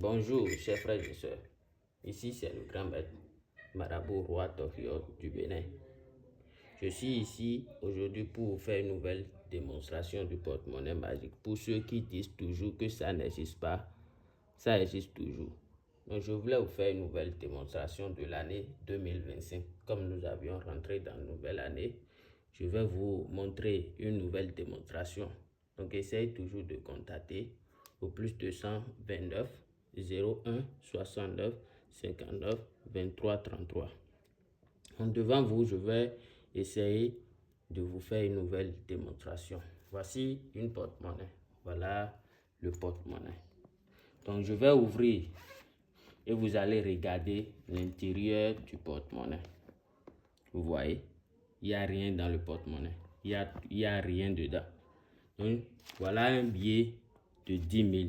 Bonjour, chers frères et sœurs. Ici, c'est le grand maître Marabout Roi Tokyo du Bénin. Je suis ici aujourd'hui pour vous faire une nouvelle démonstration du porte-monnaie magique. Pour ceux qui disent toujours que ça n'existe pas, ça existe toujours. Donc, je voulais vous faire une nouvelle démonstration de l'année 2025. Comme nous avions rentré dans une nouvelle année, je vais vous montrer une nouvelle démonstration. Donc, essayez toujours de contacter au plus 229 01 69 59 23 33. Donc, devant vous, je vais essayer de vous faire une nouvelle démonstration. Voici une porte-monnaie. Voilà le porte-monnaie. Donc, je vais ouvrir et vous allez regarder l'intérieur du porte-monnaie. Vous voyez, il n'y a rien dans le porte-monnaie. Il y a rien dedans. Donc, voilà un billet de 10 000.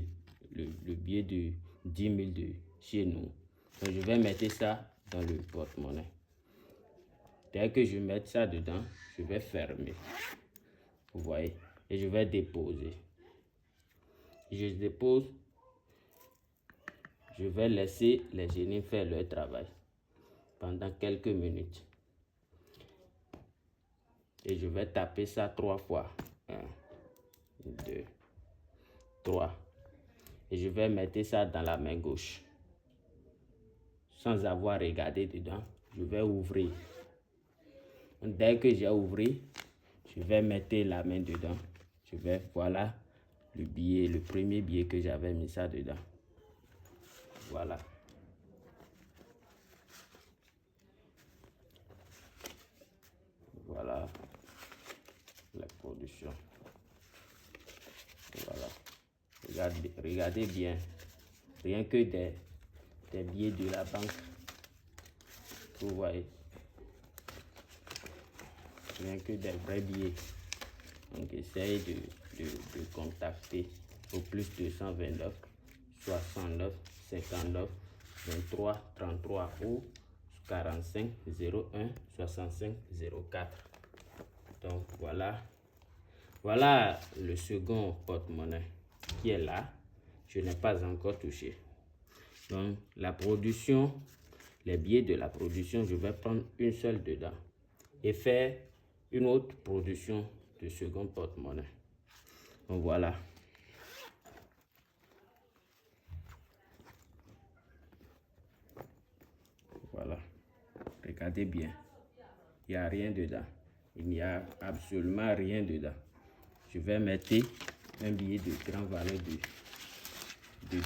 Le billet de 10 000 de chez nous. Donc, je vais mettre ça dans le porte-monnaie. Dès que je mets ça dedans, je vais fermer. Vous voyez, et je vais déposer. Je dépose. Je vais laisser les génies faire leur travail pendant quelques minutes. Et je vais taper ça 3 fois. 1, 2, 3. Et je vais mettre ça dans la main gauche. Sans avoir regardé dedans, je vais ouvrir. Dès que j'ai ouvert, je vais mettre la main dedans. Voilà le billet, le premier billet que j'avais mis ça dedans. Voilà. Voilà la production. Voilà. Regardez bien. Rien que des billets de la banque. Vous voyez. Rien que des vrais billets. Donc essayez de contacter au plus 229 69 59 23 33 ou 45 01 65 04. Donc voilà le second porte-monnaie qui est là. Je n'ai pas encore touché. Donc la production, les billets de la production, je vais prendre une seule dedans et faire une autre production de second porte-monnaie. Donc voilà. Voilà. Regardez bien. Il n'y a rien dedans. Il n'y a absolument rien dedans. Je vais mettre un billet de grande valeur de 10 000.